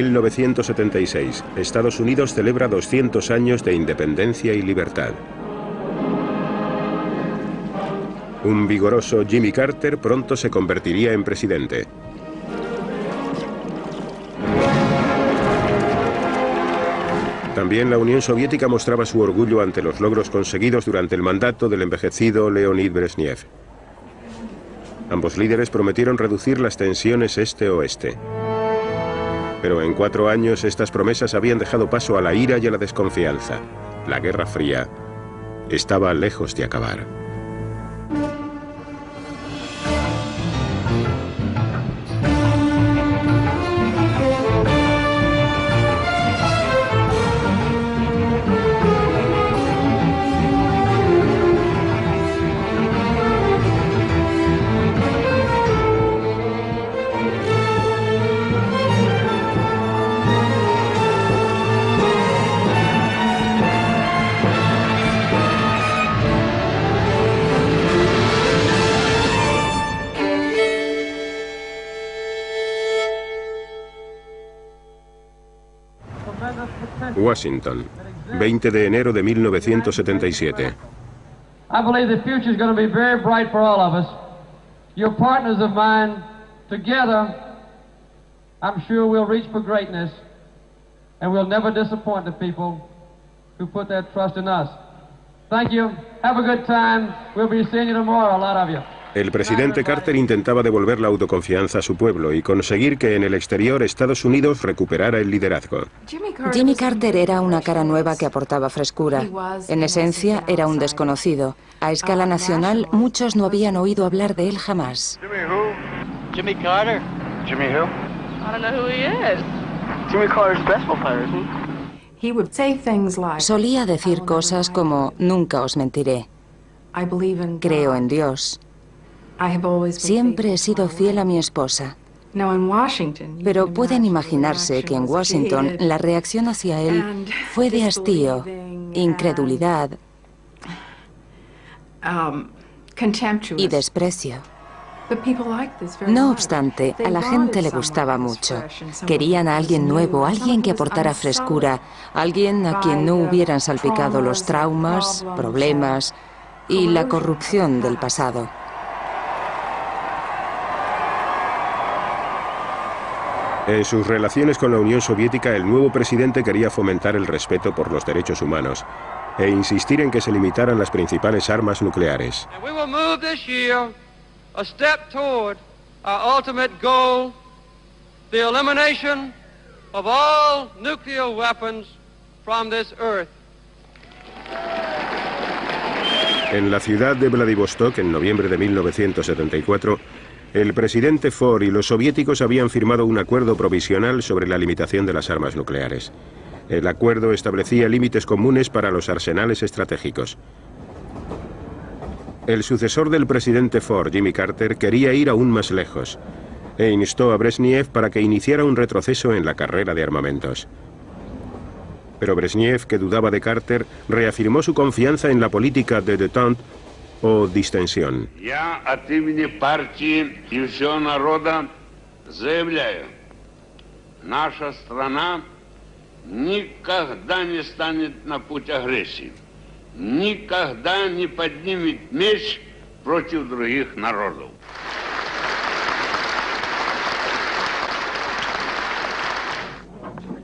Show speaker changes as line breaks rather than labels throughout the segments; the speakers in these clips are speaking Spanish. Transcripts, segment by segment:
1976. Estados Unidos celebra 200 años de independencia y libertad. Un vigoroso Jimmy Carter pronto se convertiría en presidente. También la Unión Soviética mostraba su orgullo ante los logros conseguidos durante el mandato del envejecido Leonid Brezhnev. Ambos líderes prometieron reducir las tensiones este-oeste. Pero en 4 años estas promesas habían dejado paso a la ira y a la desconfianza. La Guerra Fría estaba lejos de acabar. Washington, 20 de enero de 1977.
I believe the future is going to be very bright for all of us. You're partners of mine. Together, I'm sure we'll reach for greatness, and we'll never disappoint the people who put their trust in us. Thank you. Have a good time. We'll be seeing you tomorrow, a lot of you.
El presidente Carter intentaba devolver la autoconfianza a su pueblo y conseguir que en el exterior Estados Unidos recuperara el liderazgo.
Jimmy Carter era una cara nueva que aportaba frescura. En esencia, era un desconocido. A escala nacional, muchos no habían oído hablar de él jamás.
Jimmy who? Jimmy Carter. Jimmy who? I don't know who he is. Jimmy Carter's baseball player, isn't he?
Solía decir cosas como, nunca os mentiré. Creo en Dios. Siempre he sido fiel a mi esposa. Pero pueden imaginarse que en Washington la reacción hacia él fue de hastío, incredulidad y desprecio. No obstante, a la gente le gustaba mucho. Querían a alguien nuevo, alguien que aportara frescura, alguien a quien no hubieran salpicado los traumas, problemas y la corrupción del pasado.
En sus relaciones con la Unión Soviética, el nuevo presidente quería fomentar el respeto por los derechos humanos e insistir en que se limitaran las principales armas nucleares. En la ciudad de Vladivostok, en noviembre de 1974, el presidente Ford y los soviéticos habían firmado un acuerdo provisional sobre la limitación de las armas nucleares. El acuerdo establecía límites comunes para los arsenales estratégicos. El sucesor del presidente Ford, Jimmy Carter, quería ir aún más lejos e instó a Brezhnev para que iniciara un retroceso en la carrera de armamentos. Pero Brezhnev, que dudaba de Carter, reafirmó su confianza en la política de détente o distensión.
Я от имени партии и всего народа заявляю, наша страна никогда не станет на путь агрессии, никогда не поднимет меч против других народов.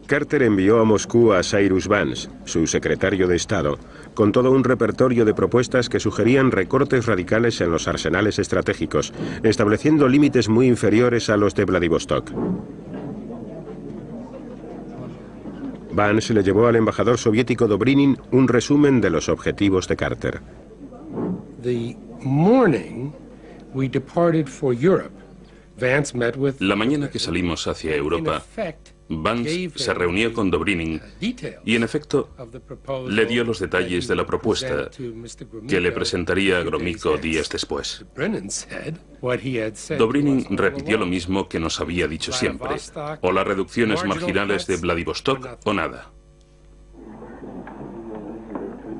Carter envió a Moscú a Cyrus Vance, su secretario de Estado, con todo un repertorio de propuestas que sugerían recortes radicales en los arsenales estratégicos, estableciendo límites muy inferiores a los de Vladivostok. Vance le llevó al embajador soviético Dobrynin un resumen de los objetivos de Carter.
La mañana que salimos hacia Europa, Vance se reunió con Dobrynin y, en efecto, le dio los detalles de la propuesta que le presentaría a Gromyko días después. Dobrynin repitió lo mismo que nos había dicho siempre: o las reducciones marginales de Vladivostok o nada.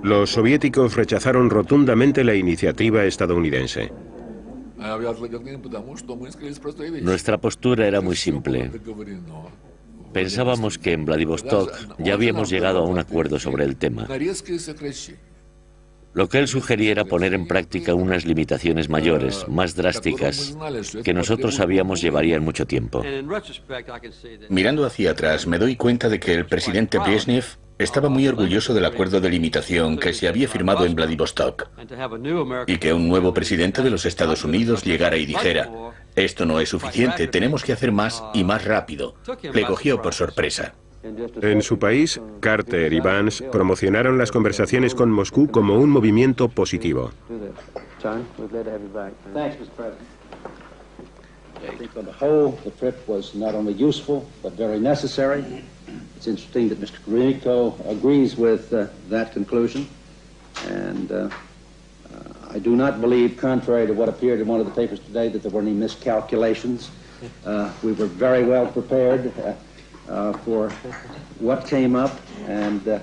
Los soviéticos rechazaron rotundamente la iniciativa estadounidense.
Nuestra postura era muy simple. Pensábamos que en Vladivostok ya habíamos llegado a un acuerdo sobre el tema. Lo que él sugería era poner en práctica unas limitaciones mayores, más drásticas, que nosotros sabíamos llevarían mucho tiempo.
Mirando hacia atrás, me doy cuenta de que el presidente Brezhnev estaba muy orgulloso del acuerdo de limitación que se había firmado en Vladivostok, y que un nuevo presidente de los Estados Unidos llegara y dijera: esto no es suficiente, tenemos que hacer más y más rápido. Le cogió por sorpresa.
En su país, Carter y Vance promocionaron las conversaciones con Moscú como un movimiento positivo.
It's interesting that Mr. Gromyko agrees with that conclusion, and I do not believe, contrary to what appeared in one of the papers today, that there were any miscalculations. We were very well prepared for what came up, and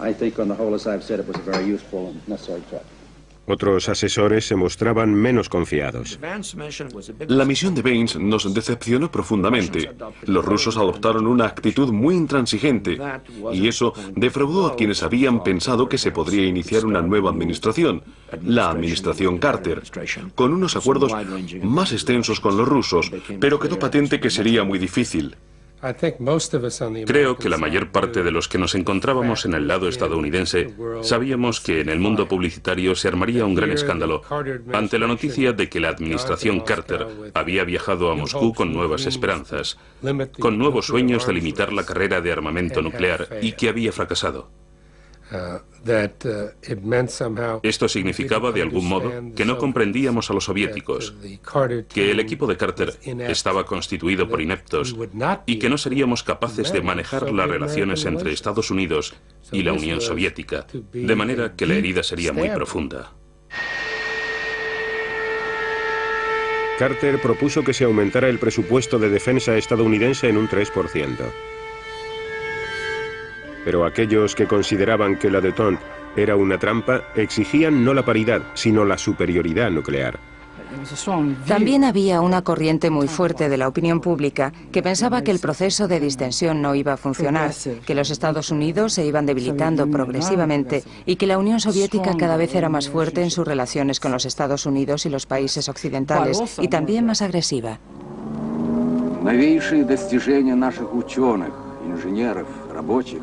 I think on the whole, as I've said, it was a very useful and necessary trip.
Otros asesores se mostraban menos confiados.
La misión de Vance nos decepcionó profundamente. Los rusos adoptaron una actitud muy intransigente y eso defraudó a quienes habían pensado que se podría iniciar una nueva administración, la administración Carter, con unos acuerdos más extensos con los rusos, pero quedó patente que sería muy difícil.
Creo que la mayor parte de los que nos encontrábamos en el lado estadounidense sabíamos que en el mundo publicitario se armaría un gran escándalo ante la noticia de que la administración Carter había viajado a Moscú con nuevas esperanzas, con nuevos sueños de limitar la carrera de armamento nuclear y que había fracasado. Esto significaba, de algún modo, que no comprendíamos a los soviéticos, que el equipo de Carter estaba constituido por ineptos y que no seríamos capaces de manejar las relaciones entre Estados Unidos y la Unión Soviética, de manera que la herida sería muy profunda.
Carter propuso que se aumentara el presupuesto de defensa estadounidense en un 3%. Pero aquellos que consideraban que la détente era una trampa exigían no la paridad, sino la superioridad nuclear.
También había una corriente muy fuerte de la opinión pública que pensaba que el proceso de distensión no iba a funcionar, que los Estados Unidos se iban debilitando progresivamente y que la Unión Soviética cada vez era más fuerte en sus relaciones con los Estados Unidos y los países occidentales, y también más agresiva.
Новейшие достижения наших ученых, инженеров, рабочих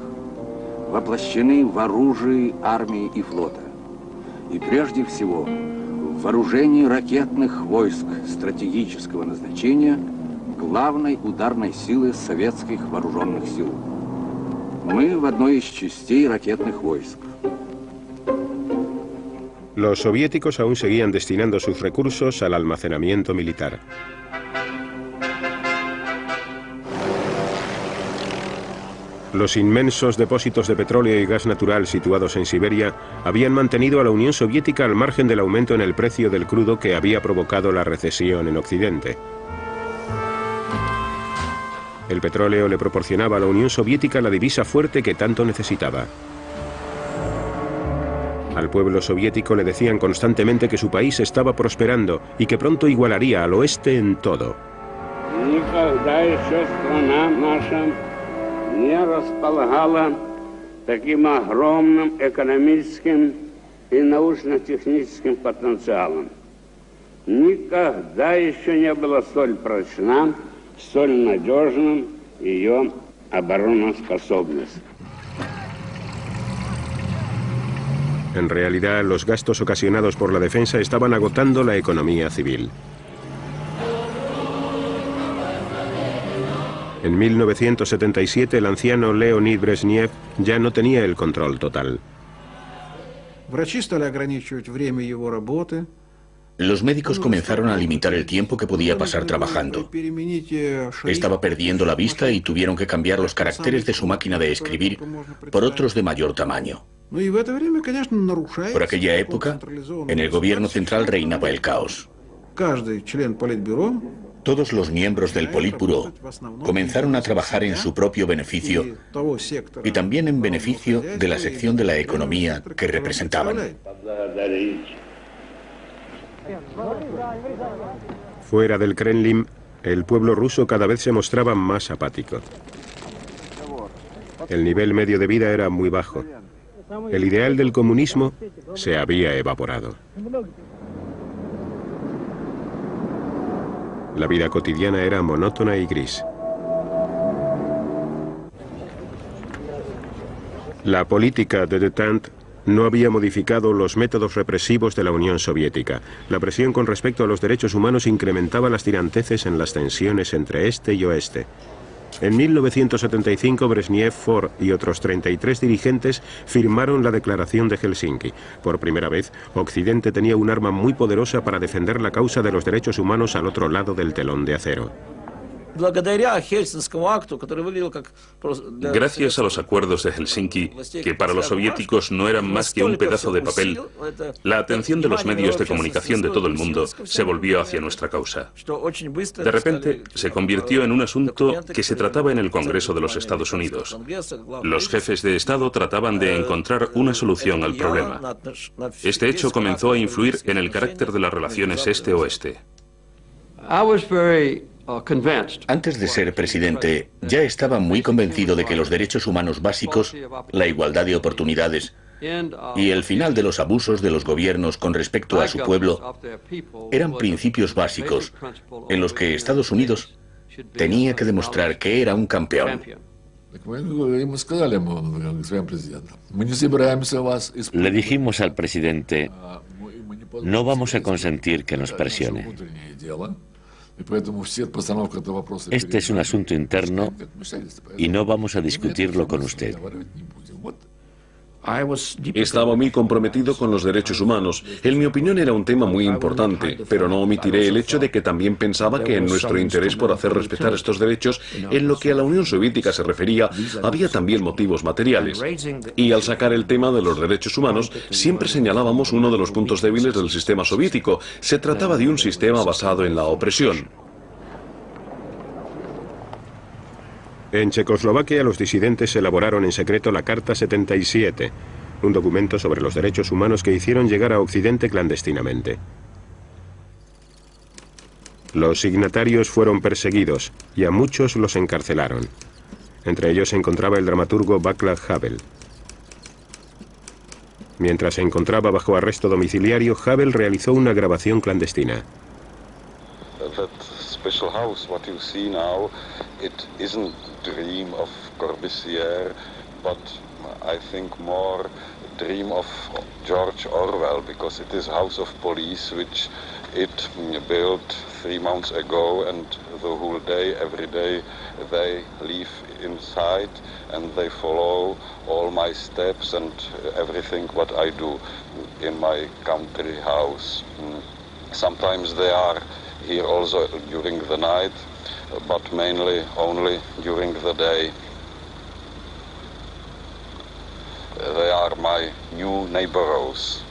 воплощены в оружии армии и флота. И прежде всего в вооружении ракетных войск стратегического назначения главной ударной силы советских вооруженных сил. Мы в одной из частей ракетных войск.
Los soviéticos aún seguían destinando sus recursos al almacenamiento militar. Los inmensos depósitos de petróleo y gas natural situados en Siberia habían mantenido a la Unión Soviética al margen del aumento en el precio del crudo que había provocado la recesión en Occidente. El petróleo le proporcionaba a la Unión Soviética la divisa fuerte que tanto necesitaba. Al pueblo soviético le decían constantemente que su país estaba prosperando y que pronto igualaría al oeste en todo.
Не располагала таким огромным экономическим и научно-техническим потенциалом. Никогда еще не была столь прочна, столь надежным ее обороноспособность.
En realidad, los gastos ocasionados por la defensa estaban agotando la economía civil. En 1977, el anciano Leonid Brezhnev ya no tenía el control total.
Los médicos comenzaron a limitar el tiempo que podía pasar trabajando. Estaba perdiendo la vista y tuvieron que cambiar los caracteres de su máquina de escribir por otros de mayor tamaño. Por aquella época, en el gobierno central reinaba el caos. Todos los miembros del Politburó comenzaron a trabajar en su propio beneficio y también en beneficio de la sección de la economía que representaban.
Fuera del Kremlin, el pueblo ruso cada vez se mostraba más apático. El nivel medio de vida era muy bajo. El ideal del comunismo se había evaporado. La vida cotidiana era monótona y gris. La política de détente no había modificado los métodos represivos de la Unión Soviética. La presión con respecto a los derechos humanos incrementaba las tiranteces en las tensiones entre este y oeste. En 1975, Brezhnev, Ford y otros 33 dirigentes firmaron la Declaración de Helsinki. Por primera vez, Occidente tenía un arma muy poderosa para defender la causa de los derechos humanos al otro lado del telón de acero.
Gracias a los acuerdos de Helsinki, que para los soviéticos no eran más que un pedazo de papel, la atención de los medios de comunicación de todo el mundo se volvió hacia nuestra causa. De repente, se convirtió en un asunto que se trataba en el Congreso de los Estados Unidos. Los jefes de Estado trataban de encontrar una solución al problema. Este hecho comenzó a influir en el carácter de las relaciones este-oeste.
Antes de ser presidente, ya estaba muy convencido de que los derechos humanos básicos, la igualdad de oportunidades y el final de los abusos de los gobiernos con respecto a su pueblo eran principios básicos en los que Estados Unidos tenía que demostrar que era un campeón.
Le dijimos al presidente, no vamos a consentir que nos presione. Este es un asunto interno y no vamos a discutirlo con usted.
Estaba muy comprometido con los derechos humanos. En mi opinión era un tema muy importante, pero no omitiré el hecho de que también pensaba que en nuestro interés por hacer respetar estos derechos, en lo que a la Unión Soviética se refería, había también motivos materiales. Y al sacar el tema de los derechos humanos, siempre señalábamos uno de los puntos débiles del sistema soviético. Se trataba de un sistema basado en la opresión.
En Checoslovaquia, los disidentes elaboraron en secreto la Carta 77, un documento sobre los derechos humanos que hicieron llegar a Occidente clandestinamente. Los signatarios fueron perseguidos y a muchos los encarcelaron. Entre ellos se encontraba el dramaturgo Václav Havel. Mientras se encontraba bajo arresto domiciliario, Havel realizó una grabación clandestina.
Special house, what you see now, it isn't dream of Corbusier, but I think more dream of George Orwell, because it is House of Police, which it built 3 months ago, and the whole day, every day, they live inside and they follow all my steps and everything what I do in my country house. Sometimes they are here also during the night, but mainly only during the day. They are my new neighbors.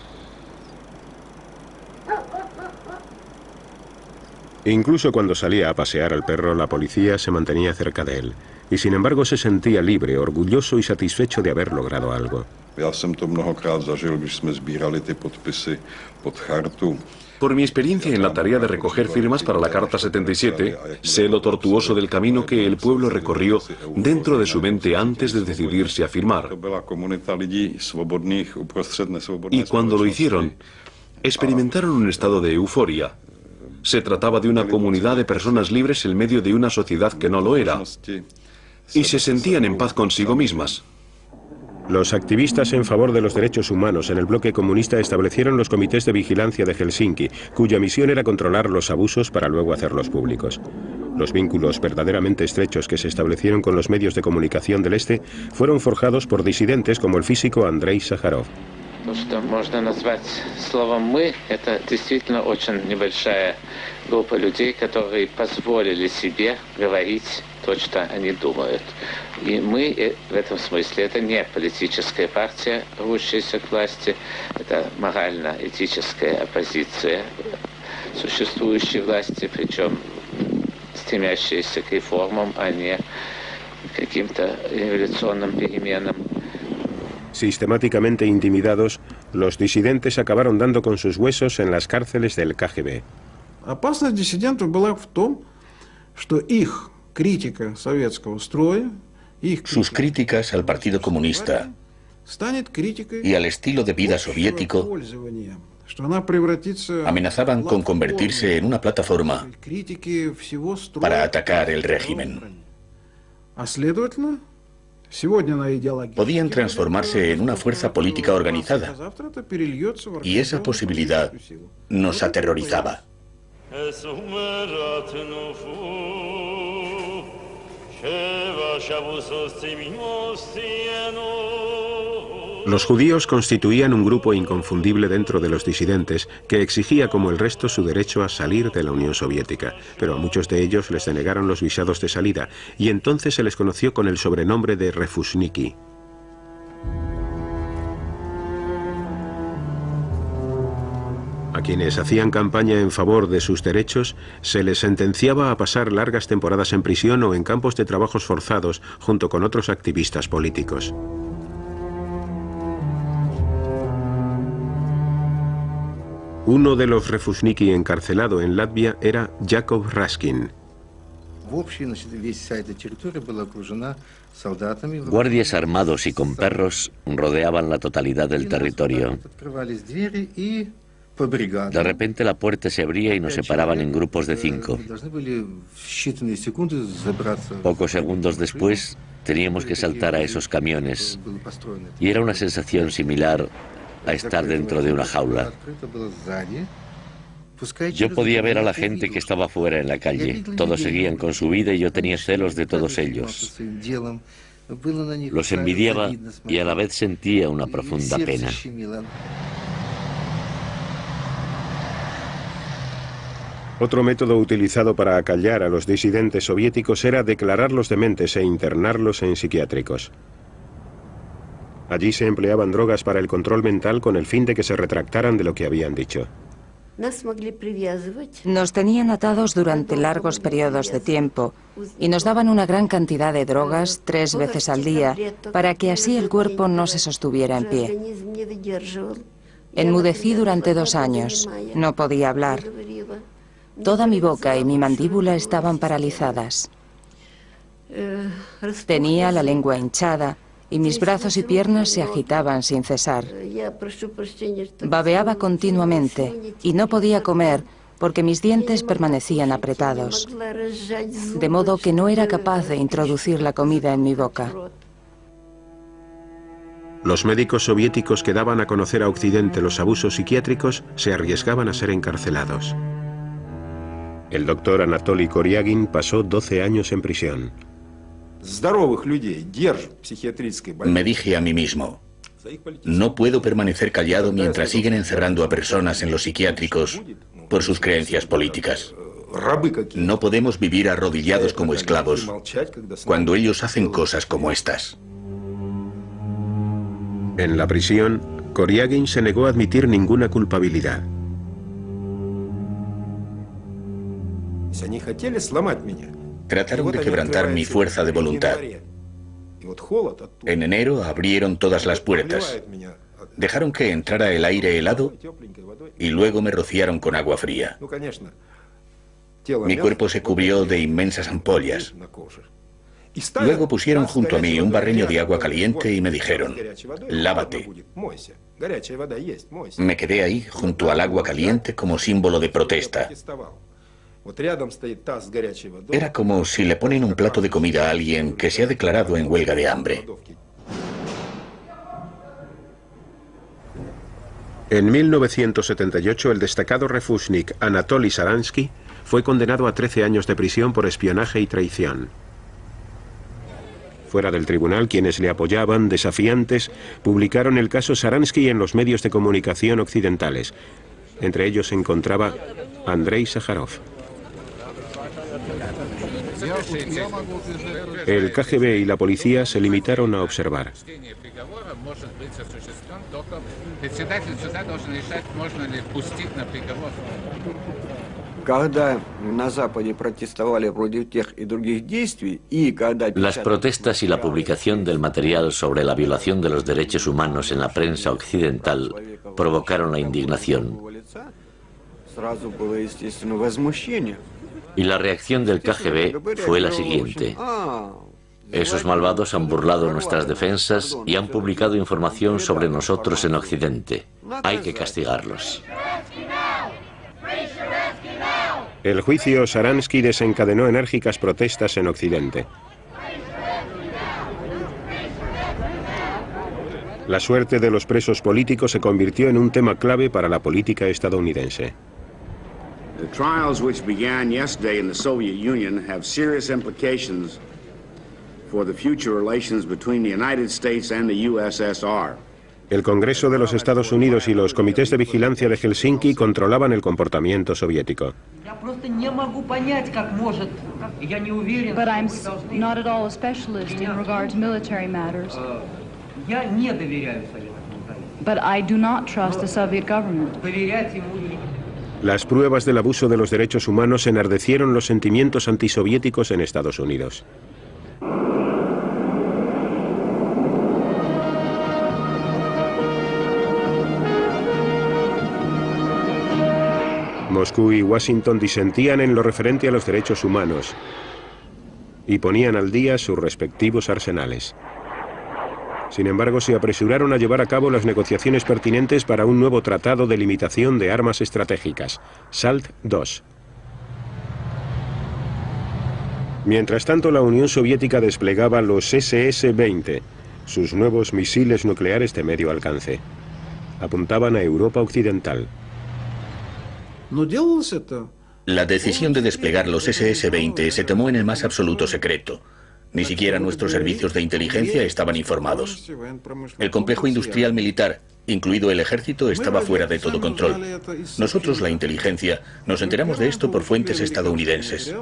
Incluso cuando salía a pasear al perro, la policía se mantenía cerca de él. Y sin embargo se sentía libre, orgulloso y satisfecho de haber logrado algo.
Já jsem to mnohokrát zažil, když jsme sbírali ty podpisy pod chartu.
Por mi experiencia en la tarea de recoger firmas para la Carta 77, sé lo tortuoso del camino que el pueblo recorrió dentro de su mente antes de decidirse a firmar. Y cuando lo hicieron, experimentaron un estado de euforia. Se trataba de una comunidad de personas libres en medio de una sociedad que no lo era. Y se sentían en paz consigo mismas.
Los activistas en favor de los derechos humanos en el bloque comunista establecieron los comités de vigilancia de Helsinki, cuya misión era controlar los abusos para luego hacerlos públicos. Los vínculos verdaderamente estrechos que se establecieron con los medios de comunicación del Este fueron forjados por disidentes como el físico Andrei Sájarov.
То, что можно назвать словом «мы», это действительно очень небольшая группа людей, которые позволили себе говорить то, что они думают. И мы в этом смысле, это не политическая партия, рвущаяся к власти, это морально-этическая оппозиция существующей власти, причем стремящаяся к реформам, а не к каким-то революционным переменам.
Sistemáticamente intimidados, los disidentes acabaron dando con sus huesos en las cárceles del KGB.
Sus críticas al Partido Comunista y al estilo de vida soviético amenazaban con convertirse en una plataforma para atacar el régimen. Podían transformarse en una fuerza política organizada, y esa posibilidad nos aterrorizaba.
Los judíos constituían un grupo inconfundible dentro de los disidentes que exigía como el resto su derecho a salir de la Unión Soviética, pero a muchos de ellos les denegaron los visados de salida y entonces se les conoció con el sobrenombre de refusniki. A quienes hacían campaña en favor de sus derechos se les sentenciaba a pasar largas temporadas en prisión o en campos de trabajos forzados junto con otros activistas políticos. Uno de los refusniki encarcelado en Latvia era Jakov Raskin.
Guardias armados y con perros rodeaban la totalidad del territorio. De repente la puerta se abría y nos separaban en grupos de 5. Pocos segundos después teníamos que saltar a esos camiones y era una sensación similar a estar dentro de una jaula. Yo podía ver a la gente que estaba fuera en la calle. Todos seguían con su vida y yo tenía celos de todos ellos. Los envidiaba y a la vez sentía una profunda pena.
Otro método utilizado para acallar a los disidentes soviéticos era declararlos dementes e internarlos en psiquiátricos. Allí se empleaban drogas para el control mental con el fin de que se retractaran de lo que habían dicho.
Nos tenían atados durante largos periodos de tiempo y nos daban una gran cantidad de drogas 3 veces al día para que así el cuerpo no se sostuviera en pie. Enmudecí durante 2 años. No podía hablar. Toda mi boca y mi mandíbula estaban paralizadas. Tenía la lengua hinchada y mis brazos y piernas se agitaban sin cesar. Babeaba continuamente y no podía comer porque mis dientes permanecían apretados, de modo que no era capaz de introducir la comida en mi boca.
Los médicos soviéticos que daban a conocer a Occidente los abusos psiquiátricos se arriesgaban a ser encarcelados. El doctor Anatoly Koryagin pasó 12 años en prisión.
Me dije a mí mismo, no puedo permanecer callado mientras siguen encerrando a personas en los psiquiátricos por sus creencias políticas. No podemos vivir arrodillados como esclavos cuando ellos hacen cosas como estas.
En la prisión, Koryagin se negó a admitir ninguna culpabilidad.
Trataron de quebrantar mi fuerza de voluntad. En enero abrieron todas las puertas, dejaron que entrara el aire helado y luego me rociaron con agua fría. Mi cuerpo se cubrió de inmensas ampollas. Luego pusieron junto a mí un barreño de agua caliente y me dijeron, lávate. Me quedé ahí junto al agua caliente como símbolo de protesta. Era como si le ponen un plato de comida a alguien que se ha declarado en huelga de hambre.
En 1978, el destacado refusnik Anatoly Sharansky fue condenado a 13 años de prisión por espionaje y traición. Fuera del tribunal, quienes le apoyaban, desafiantes, publicaron el caso Sharansky en los medios de comunicación occidentales. Entre ellos se encontraba Andrei Sájarov. El KGB y la policía se limitaron a observar.
Las protestas y la publicación del material sobre la violación de los derechos humanos en la prensa occidental provocaron la indignación. Y la reacción del KGB fue la siguiente. Esos malvados han burlado nuestras defensas y han publicado información sobre nosotros en Occidente. Hay que castigarlos.
El juicio Sharansky desencadenó enérgicas protestas en Occidente. La suerte de los presos políticos se convirtió en un tema clave para la política estadounidense.
The trials which began yesterday in the Soviet Union have serious implications for the future relations between the United States and the USSR.
El Congreso de los Estados Unidos y los comités de vigilancia de Helsinki controlaban el comportamiento soviético.
But I'm not at all a specialist in regard to military matters. But I do not trust the Soviet government.
Las pruebas del abuso de los derechos humanos enardecieron los sentimientos antisoviéticos en Estados Unidos. Moscú y Washington disentían en lo referente a los derechos humanos y ponían al día sus respectivos arsenales. Sin embargo, se apresuraron a llevar a cabo las negociaciones pertinentes para un nuevo tratado de limitación de armas estratégicas, SALT II. Mientras tanto, la Unión Soviética desplegaba los SS-20, sus nuevos misiles nucleares de medio alcance. Apuntaban a Europa Occidental.
La decisión de desplegar los SS-20 se tomó en el más absoluto secreto. Ni siquiera nuestros servicios de inteligencia estaban informados. El complejo industrial militar, incluido el ejército, estaba fuera de todo control. Nosotros, la inteligencia, nos enteramos de esto por fuentes estadounidenses.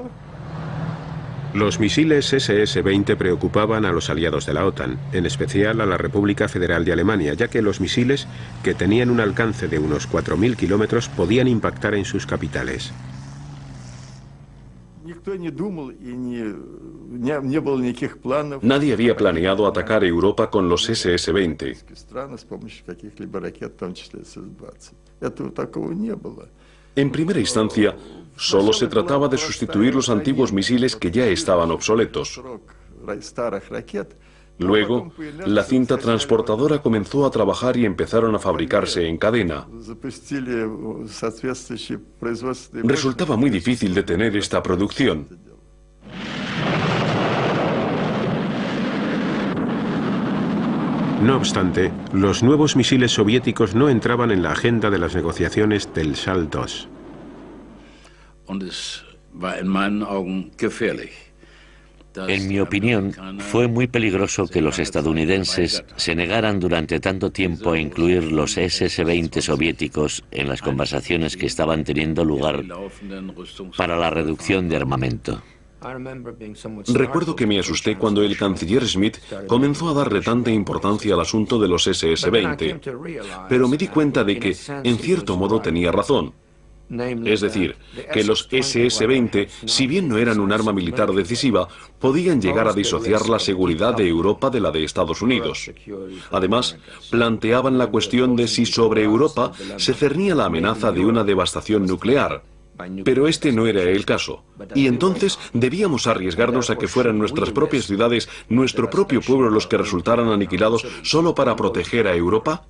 Los misiles SS-20 preocupaban a los aliados de la OTAN, en especial a la República Federal de Alemania, ya que los misiles, que tenían un alcance de unos 4.000 kilómetros, podían impactar en sus capitales.
Nadie había planeado atacar Europa con los SS-20. En primera instancia, solo se trataba de sustituir los antiguos misiles que ya estaban obsoletos. Luego, la cinta transportadora comenzó a trabajar y empezaron a fabricarse en cadena. Resultaba muy difícil detener esta producción.
No obstante, los nuevos misiles soviéticos no entraban en la agenda de las negociaciones del SALT II.
En mi opinión, fue muy peligroso que los estadounidenses se negaran durante tanto tiempo a incluir los SS-20 soviéticos en las conversaciones que estaban teniendo lugar para la reducción de armamento.
Recuerdo que me asusté cuando el canciller Schmidt comenzó a darle tanta importancia al asunto de los SS-20, pero me di cuenta de que, en cierto modo, tenía razón. Es decir, que los SS-20, si bien no eran un arma militar decisiva, podían llegar a disociar la seguridad de Europa de la de Estados Unidos. Además, planteaban la cuestión de si sobre Europa se cernía la amenaza de una devastación nuclear. Pero este no era el caso. Y entonces debíamos arriesgarnos a que fueran nuestras propias ciudades, nuestro propio pueblo los que resultaran aniquilados solo para proteger a Europa.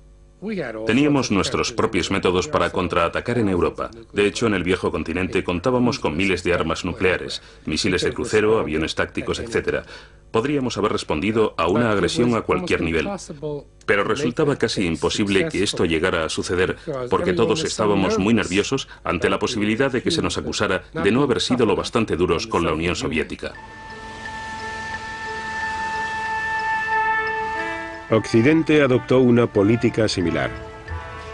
Teníamos nuestros propios métodos para contraatacar en Europa. De hecho, en el viejo continente contábamos con miles de armas nucleares, misiles de crucero, aviones tácticos, etc. Podríamos haber respondido a una agresión a cualquier nivel. Pero resultaba casi imposible que esto llegara a suceder porque todos estábamos muy nerviosos ante la posibilidad de que se nos acusara de no haber sido lo bastante duros con la Unión Soviética.
Occidente adoptó una política similar.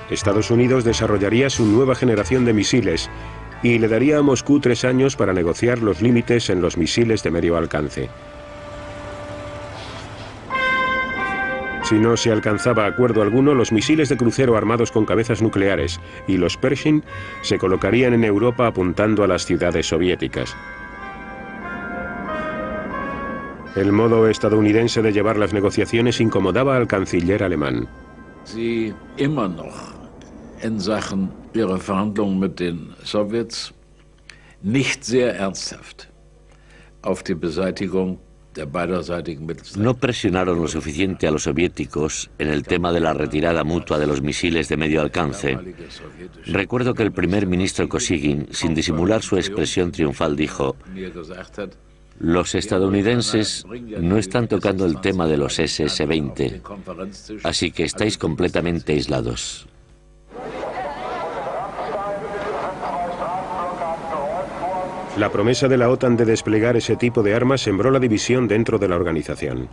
Estados Unidos desarrollaría su nueva generación de misiles y le daría a Moscú 3 años para negociar los límites en los misiles de medio alcance. Si no se alcanzaba acuerdo alguno, los misiles de crucero armados con cabezas nucleares y los Pershing se colocarían en Europa apuntando a las ciudades soviéticas. El modo estadounidense de llevar las negociaciones incomodaba al canciller alemán.
Sie immer noch in Sachen ihrer Verhandlungen mit den Sowjets nicht sehr ernsthaft auf die Beseitigung der beiderseitigen Mittelstreitkräfte.
No presionaron lo suficiente a los soviéticos en el tema de la retirada mutua de los misiles de medio alcance. Recuerdo que el primer ministro Kosygin, sin disimular su expresión triunfal, dijo: los estadounidenses no están tocando el tema de los SS-20, así que estáis completamente aislados.
La promesa de la OTAN de desplegar ese tipo de armas sembró la división dentro de la organización.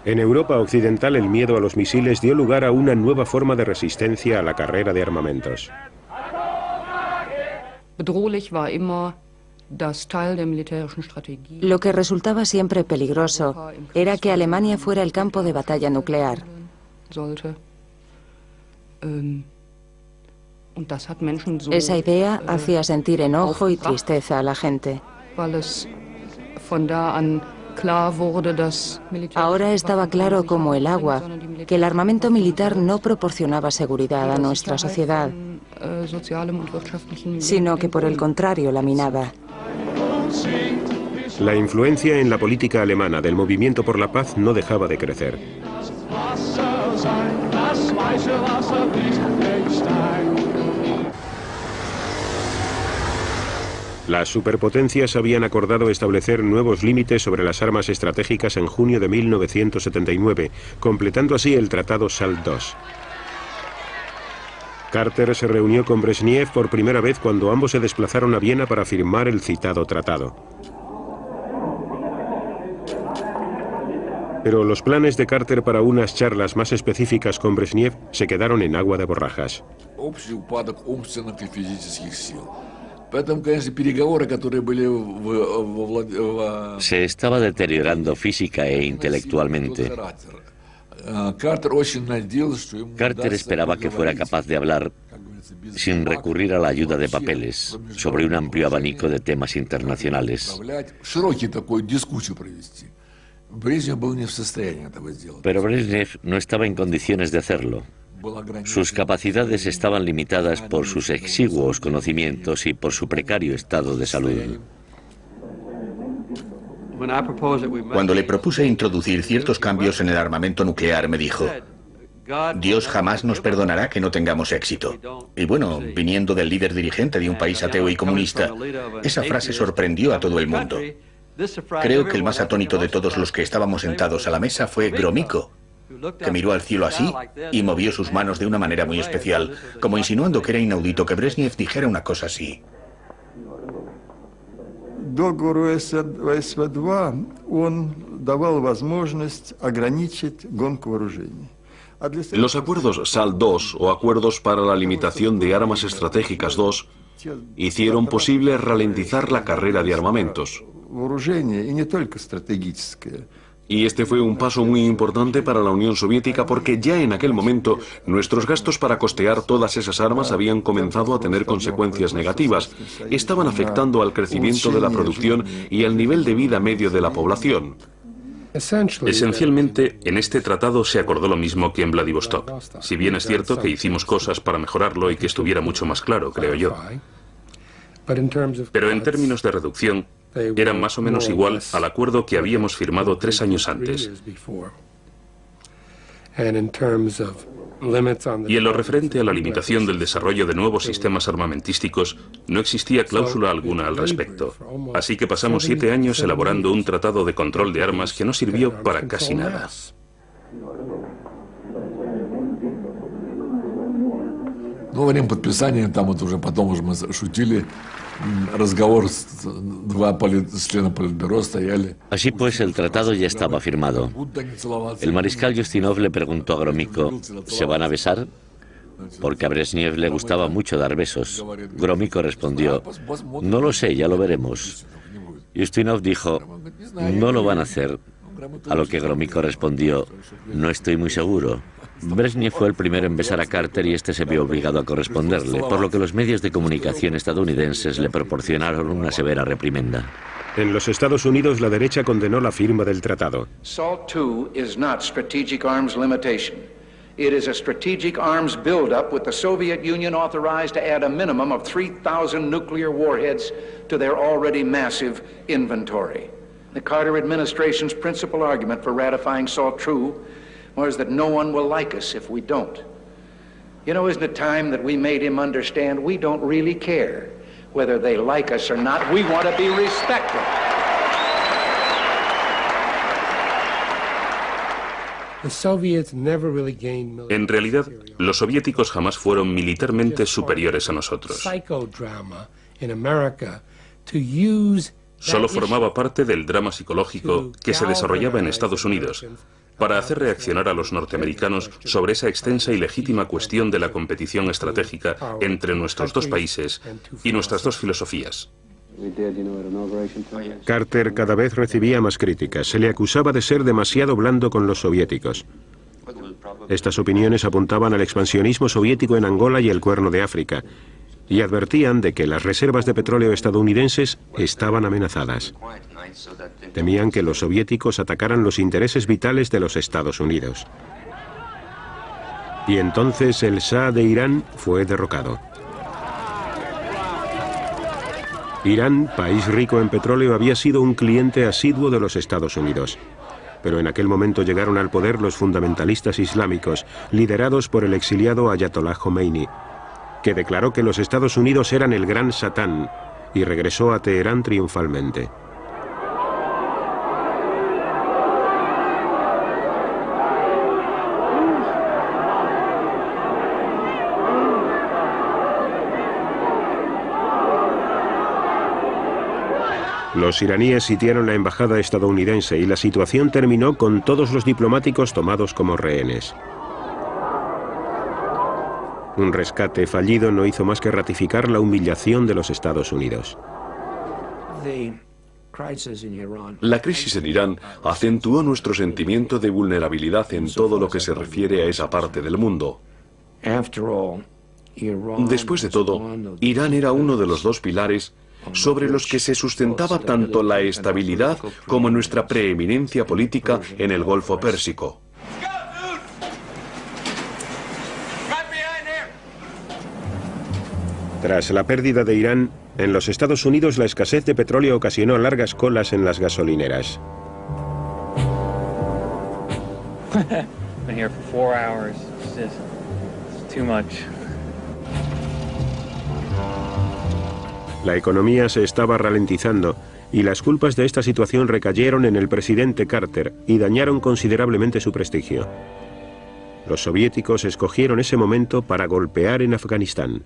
En Europa occidental, el miedo a los misiles dio lugar a una nueva forma de resistencia a la carrera de armamentos.
Lo que resultaba siempre peligroso era que Alemania fuera el campo de batalla nuclear. Esa idea hacía sentir enojo y tristeza a la gente. Ahora estaba claro como el agua que el armamento militar no proporcionaba seguridad a nuestra sociedad, sino que por el contrario la minaba.
La influencia en la política alemana del movimiento por la paz no dejaba de crecer. Las superpotencias habían acordado establecer nuevos límites sobre las armas estratégicas en junio de 1979, completando así el Tratado SALT II. Carter se reunió con Brezhnev por primera vez cuando ambos se desplazaron a Viena para firmar el citado tratado. Pero los planes de Carter para unas charlas más específicas con Brezhnev se quedaron en agua de borrajas.
Se estaba deteriorando física e intelectualmente. Carter esperaba que fuera capaz de hablar, sin recurrir a la ayuda de papeles, sobre un amplio abanico de temas internacionales. Pero Brezhnev no estaba en condiciones de hacerlo. Sus capacidades estaban limitadas por sus exiguos conocimientos y por su precario estado de salud.
Cuando le propuse introducir ciertos cambios en el armamento nuclear, me dijo: Dios jamás nos perdonará que no tengamos éxito. Y bueno, viniendo del líder dirigente de un país ateo y comunista, esa frase sorprendió a todo el mundo. Creo que el más atónito de todos los que estábamos sentados a la mesa fue Gromyko, que miró al cielo así y movió sus manos de una manera muy especial, como insinuando que era inaudito que Brezhnev dijera una cosa así.
Договору СВ-2 он давал возможность ограничить гонку вооружений.
Los acuerdos SALT II o acuerdos para la limitación de armas estratégicas II hicieron posible ralentizar la carrera de armamentos. Y este fue un paso muy importante para la Unión Soviética porque ya en aquel momento nuestros gastos para costear todas esas armas habían comenzado a tener consecuencias negativas. Estaban afectando al crecimiento de la producción y al nivel de vida medio de la población.
Esencialmente, en este tratado se acordó lo mismo que en Vladivostok, si bien es cierto que hicimos cosas para mejorarlo y que estuviera mucho más claro, creo yo. Pero en términos de reducción, era más o menos igual al acuerdo que habíamos firmado 3 años antes. Y en lo referente a la limitación del desarrollo de nuevos sistemas armamentísticos, no existía cláusula alguna al respecto. Así que pasamos 7 años elaborando un tratado de control de armas que no sirvió para casi nada.
Ну, во время подписания, там вот уже потом уже мы шутили, разговор, два члена Политбюро стояли.
Así pues, el tratado ya estaba firmado. El mariscal Yustinov le preguntó a Gromyko: ¿se van a besar? Porque a Brezhnev le gustaba mucho dar besos. Gromyko respondió: no lo sé, ya lo veremos. Yustinov dijo: no lo van a hacer. A lo que Gromyko respondió: no estoy muy seguro. Brezhnev fue el primero en besar a Carter y este se vio obligado a corresponderle, por lo que los medios de comunicación estadounidenses le proporcionaron una severa reprimenda.
En los Estados Unidos, la derecha condenó la firma del tratado.
SALT II is not strategic arms limitation. It is a strategic arms buildup with the Soviet Union authorized to add a minimum of 3,000 nuclear warheads to their already massive inventory. The Carter administration's principal argument for ratifying SALT II was that no one will like us if we don't. You know, isn't it time that we made him understand we don't really care whether they like us or not? We want to be respected.
En realidad, los soviéticos jamás fueron militarmente superiores a nosotros. Solo formaba parte del drama psicológico que se desarrollaba en Estados Unidos para hacer reaccionar a los norteamericanos sobre esa extensa y legítima cuestión de la competición estratégica entre nuestros dos países y nuestras dos filosofías.
Carter cada vez recibía más críticas. Se le acusaba de ser demasiado blando con los soviéticos. Estas opiniones apuntaban al expansionismo soviético en Angola y el Cuerno de África, y advertían de que las reservas de petróleo estadounidenses estaban amenazadas. Temían que los soviéticos atacaran los intereses vitales de los Estados Unidos. Y entonces el Shah de Irán fue derrocado. Irán, país rico en petróleo, había sido un cliente asiduo de los Estados Unidos. Pero en aquel momento llegaron al poder los fundamentalistas islámicos, liderados por el exiliado Ayatollah Khomeini, que declaró que los Estados Unidos eran el gran Satán y regresó a Teherán triunfalmente. Los iraníes sitiaron la embajada estadounidense y la situación terminó con todos los diplomáticos tomados como rehenes. Un rescate fallido no hizo más que ratificar la humillación de los Estados Unidos.
La crisis en Irán acentuó nuestro sentimiento de vulnerabilidad en todo lo que se refiere a esa parte del mundo. Después de todo, Irán era uno de los dos pilares sobre los que se sustentaba tanto la estabilidad como nuestra preeminencia política en el Golfo Pérsico.
Tras la pérdida de Irán, en los Estados Unidos la escasez de petróleo ocasionó largas colas en las gasolineras. La economía se estaba ralentizando y las culpas de esta situación recayeron en el presidente Carter y dañaron considerablemente su prestigio. Los soviéticos escogieron ese momento para golpear en Afganistán.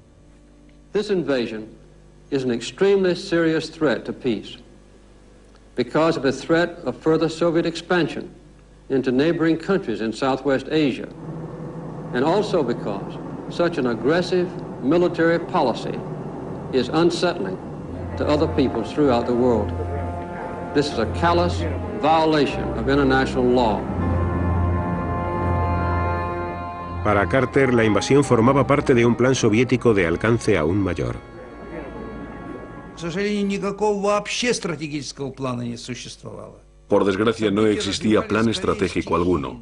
This invasion is an extremely serious threat to peace because of the threat of further Soviet expansion into neighboring countries in Southwest Asia, and also because such an aggressive military policy is unsettling to other peoples throughout the world. This is a callous violation of international law.
Para Carter, la invasión formaba parte de un plan soviético de alcance aún mayor.
Por desgracia, no existía plan estratégico alguno.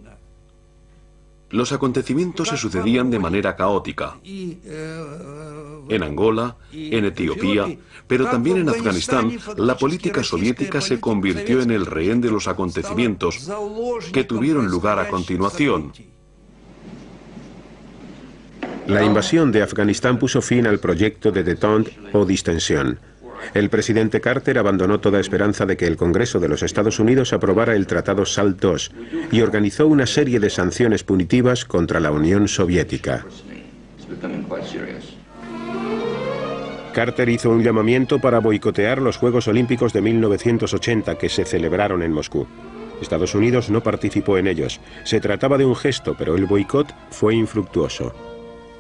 Los acontecimientos se sucedían de manera caótica. En Angola, en Etiopía, pero también en Afganistán, la política soviética se convirtió en el rehén de los acontecimientos que tuvieron lugar a continuación.
La invasión de Afganistán puso fin al proyecto de détente o distensión. El presidente Carter abandonó toda esperanza de que el Congreso de los Estados Unidos aprobara el Tratado SALT II y organizó una serie de sanciones punitivas contra la Unión Soviética. Carter hizo un llamamiento para boicotear los Juegos Olímpicos de 1980 que se celebraron en Moscú. Estados Unidos no participó en ellos. Se trataba de un gesto, pero el boicot fue infructuoso.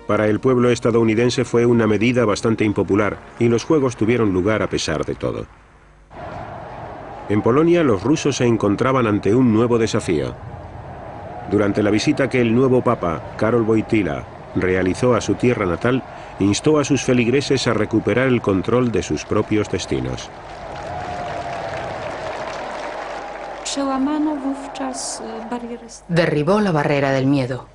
Para el pueblo estadounidense fue una medida bastante impopular y los Juegos tuvieron lugar a pesar de todo. En Polonia, los rusos se encontraban ante un nuevo desafío. Durante la visita que el nuevo papa, Karol Wojtyła, realizó a su tierra natal, instó a sus feligreses a recuperar el control de sus propios destinos.
Derribó la barrera del miedo.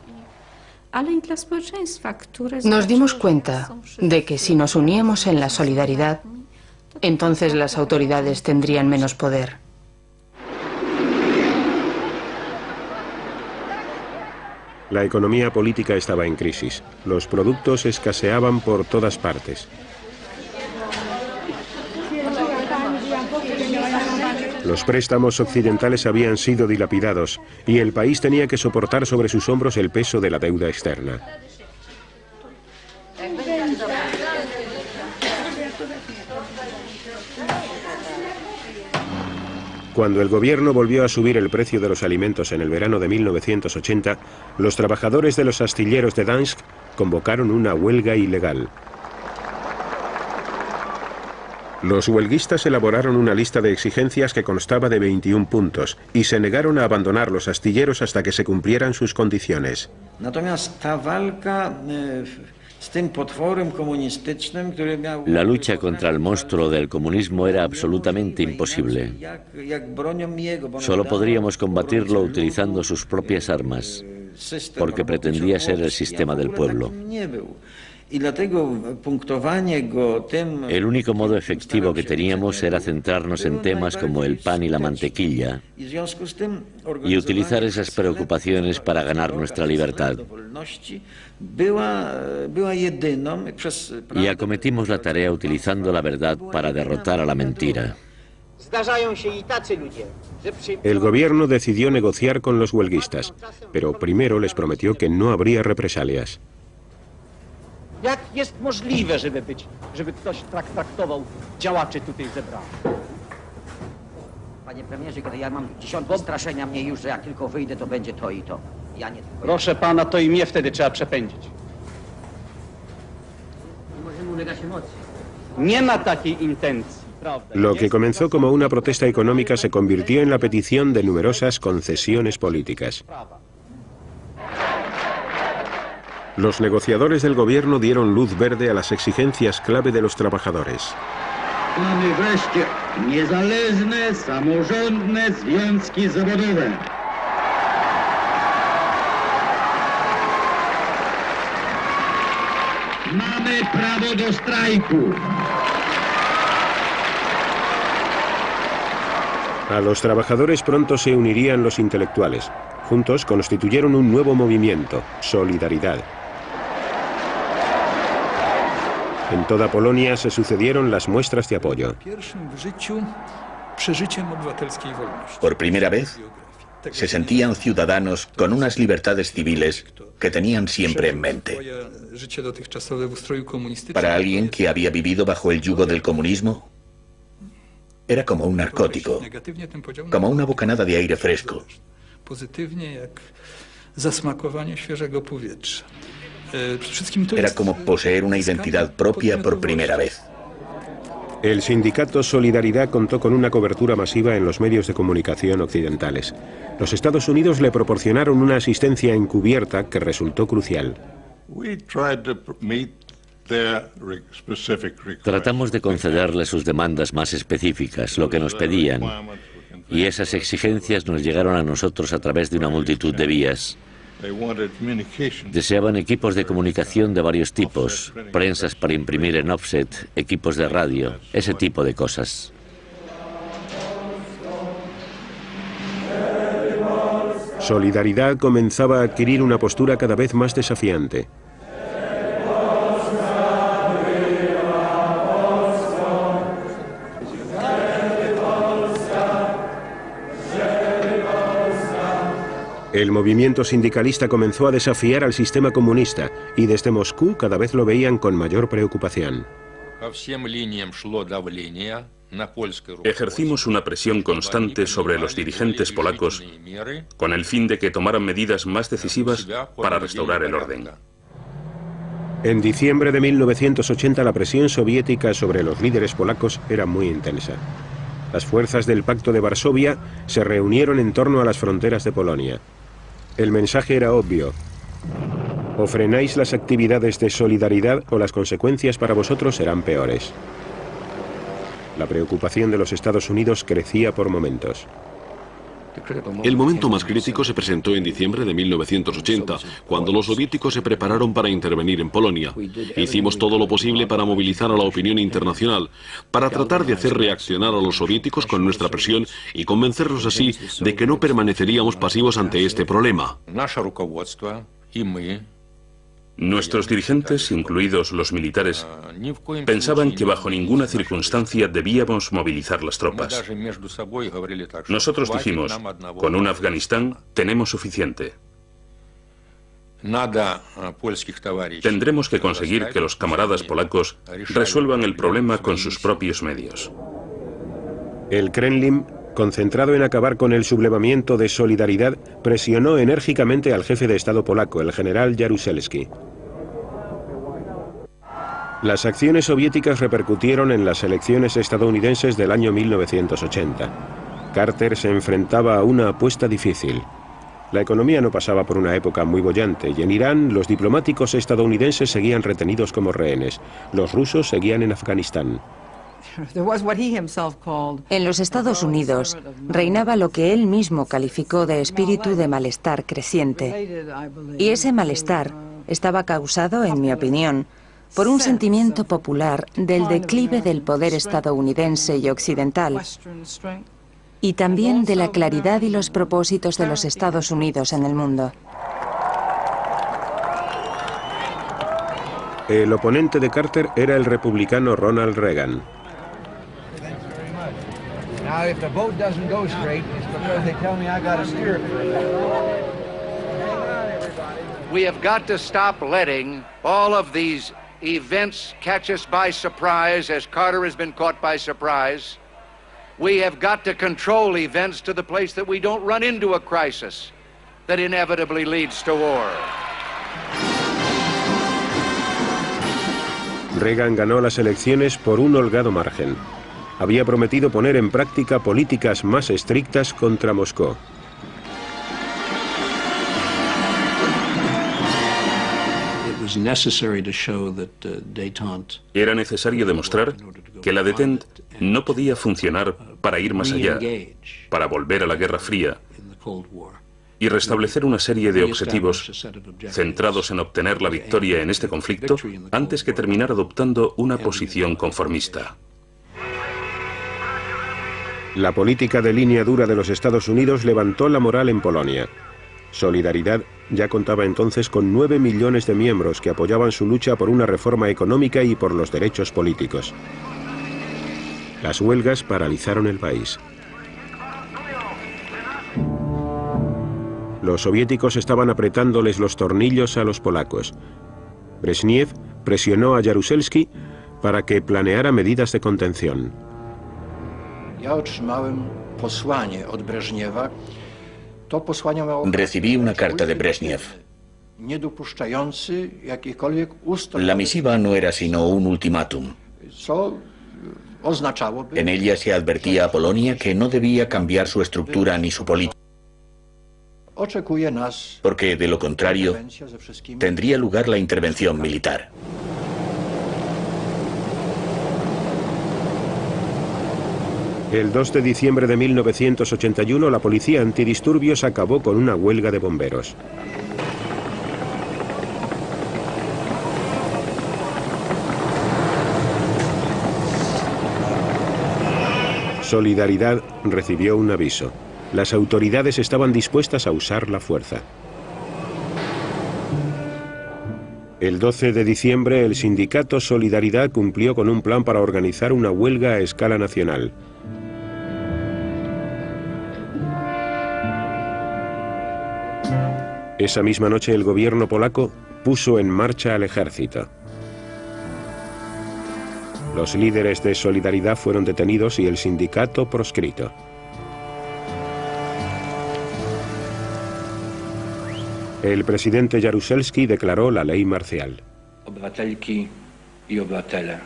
Nos dimos cuenta de que si nos uníamos en la solidaridad, entonces las autoridades tendrían menos poder.
La economía política estaba en crisis. Los productos escaseaban por todas partes. Los préstamos occidentales habían sido dilapidados y el país tenía que soportar sobre sus hombros el peso de la deuda externa. Cuando el gobierno volvió a subir el precio de los alimentos en el verano de 1980, los trabajadores de los astilleros de Gdansk convocaron una huelga ilegal. Los huelguistas elaboraron una lista de exigencias que constaba de 21 puntos y se negaron a abandonar los astilleros hasta que se cumplieran sus condiciones.
La lucha contra el monstruo del comunismo era absolutamente imposible. Solo podríamos combatirlo utilizando sus propias armas, porque pretendía ser el sistema del pueblo. El único modo efectivo que teníamos era centrarnos en temas como el pan y la mantequilla y utilizar esas preocupaciones para ganar nuestra libertad. Y acometimos la tarea utilizando la verdad para derrotar a la mentira.
El gobierno decidió negociar con los huelguistas, pero primero les prometió que no habría represalias.
Jak jest możliwe, żeby ktoś traktował działaczy tutaj zebranych?
Panie premierze, kiedy ja mam dziesiątki straszenia mnie już, że jak tylko wyjdę, to będzie to i to. Ja nie tylko.
Proszę pana, to i mnie wtedy trzeba przepędzić.
Nie możemy ulegać emocji.
Nie ma takiej intencji, prawda?
Lo que comenzó como una protesta económica se convirtió en la petición de numerosas concesiones políticas. Los negociadores del gobierno dieron luz verde a las exigencias clave de los trabajadores.
Mamy wreszcie niezależne, samorządne związki zawodowe. Mamy prawo do strajku.
A los trabajadores pronto se unirían los intelectuales. Juntos constituyeron un nuevo movimiento, Solidaridad. En toda Polonia se sucedieron las muestras de apoyo.
Por primera vez, se sentían ciudadanos con unas libertades civiles que tenían siempre en mente. Para alguien que había vivido bajo el yugo del comunismo, era como un narcótico, como una bocanada de aire fresco. Era como poseer una identidad propia por primera vez.
El sindicato Solidaridad contó con una cobertura masiva en los medios de comunicación occidentales. Los Estados Unidos le proporcionaron una asistencia encubierta que resultó crucial.
Tratamos de concederle sus demandas más específicas, lo que nos pedían, y esas exigencias nos llegaron a nosotros a través de una multitud de vías. Deseaban equipos de comunicación de varios tipos, prensas para imprimir en offset, equipos de radio, ese tipo de cosas.
Solidaridad comenzaba a adquirir una postura cada vez más desafiante. El movimiento sindicalista comenzó a desafiar al sistema comunista y desde Moscú cada vez lo veían con mayor preocupación.
Ejercimos una presión constante sobre los dirigentes polacos con el fin de que tomaran medidas más decisivas para restaurar el orden.
En diciembre de 1980 la presión soviética sobre los líderes polacos era muy intensa. Las fuerzas del Pacto de Varsovia se reunieron en torno a las fronteras de Polonia. El mensaje era obvio. O frenáis las actividades de solidaridad o las consecuencias para vosotros serán peores. La preocupación de los Estados Unidos crecía por momentos.
El momento más crítico se presentó en diciembre de 1980, cuando los soviéticos se prepararon para intervenir en Polonia. Hicimos todo lo posible para movilizar a la opinión internacional, para tratar de hacer reaccionar a los soviéticos con nuestra presión y convencerlos así de que no permaneceríamos pasivos ante este problema.
Nuestros dirigentes, incluidos los militares, pensaban que bajo ninguna circunstancia debíamos movilizar las tropas. Nosotros dijimos, con un Afganistán tenemos suficiente. Tendremos que conseguir que los camaradas polacos resuelvan el problema con sus propios medios.
El Kremlin, concentrado en acabar con el sublevamiento de Solidaridad, presionó enérgicamente al jefe de Estado polaco, el general Jaruzelski. Las acciones soviéticas repercutieron en las elecciones estadounidenses del año 1980. Carter se enfrentaba a una apuesta difícil. La economía no pasaba por una época muy boyante y en Irán los diplomáticos estadounidenses seguían retenidos como rehenes. Los rusos seguían en Afganistán.
En los Estados Unidos reinaba lo que él mismo calificó de espíritu de malestar creciente. Y ese malestar estaba causado, en mi opinión, por un sentimiento popular del declive del poder estadounidense y occidental, y también de la claridad y los propósitos de los Estados Unidos en el mundo.
El oponente de Carter era el republicano Ronald Reagan.
Now, if the boat doesn't go straight, it's because they tell me I gotta steer it.
We have got to stop letting all of these events catch us by surprise, as Carter has been caught by surprise. We have got to control events to the place that we don't run into a crisis that inevitably leads to war.
Reagan ganó las elecciones por un holgado margen. Había prometido poner en práctica políticas más estrictas contra Moscú.
Era necesario demostrar que la détente no podía funcionar para ir más allá, para volver a la Guerra Fría y restablecer una serie de objetivos centrados en obtener la victoria en este conflicto antes que terminar adoptando una posición conformista.
La política de línea dura de los Estados Unidos levantó la moral en Polonia. Solidaridad ya contaba entonces con 9 millones de miembros que apoyaban su lucha por una reforma económica y por los derechos políticos. Las huelgas paralizaron el país. Los soviéticos estaban apretándoles los tornillos a los polacos. Brezhnev presionó a Jaruzelski para que planeara medidas de contención.
Recibí una carta de Brezhnev. La misiva no era sino un ultimátum. En ella se advertía a Polonia que no debía cambiar su estructura ni su política, porque de lo contrario tendría lugar la intervención militar.
El 2 de diciembre de 1981, la policía antidisturbios acabó con una huelga de bomberos. Solidaridad recibió un aviso. Las autoridades estaban dispuestas a usar la fuerza. El 12 de diciembre, el sindicato Solidaridad cumplió con un plan para organizar una huelga a escala nacional. Esa misma noche el gobierno polaco puso en marcha al ejército. Los líderes de Solidaridad fueron detenidos y el sindicato proscrito. El presidente Jaruzelski declaró la ley marcial.
Obywatelki i obywatele,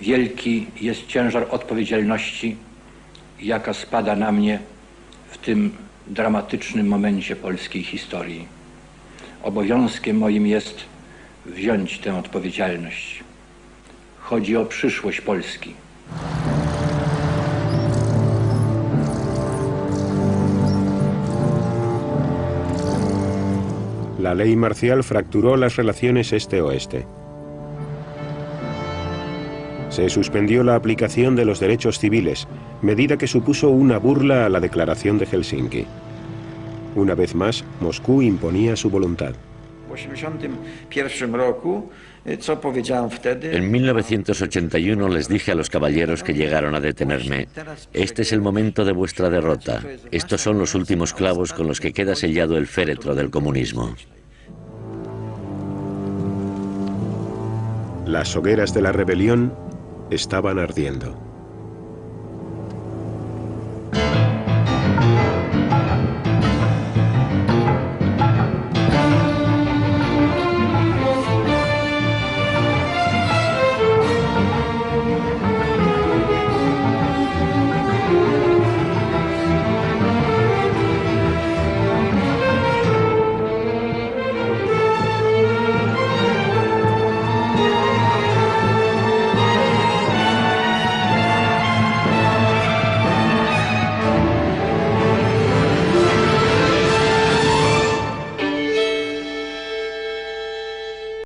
wielki jest ciężar odpowiedzialności, jaka spada na mnie w tym dramatycznym momencie polskiej historii. Obowiązkiem moim jest wziąć tę odpowiedzialność. Chodzi o przyszłość Polski.
La ley marcial fracturó las relaciones este-oeste. Se suspendió la aplicación de los derechos civiles, medida que supuso una burla a la Declaración de Helsinki. Una vez más, Moscú imponía su voluntad.
En 1981 les dije a los caballeros que llegaron a detenerme: este es el momento de vuestra derrota. Estos son los últimos clavos con los que queda sellado el féretro del comunismo.
Las hogueras de la rebelión estaban ardiendo.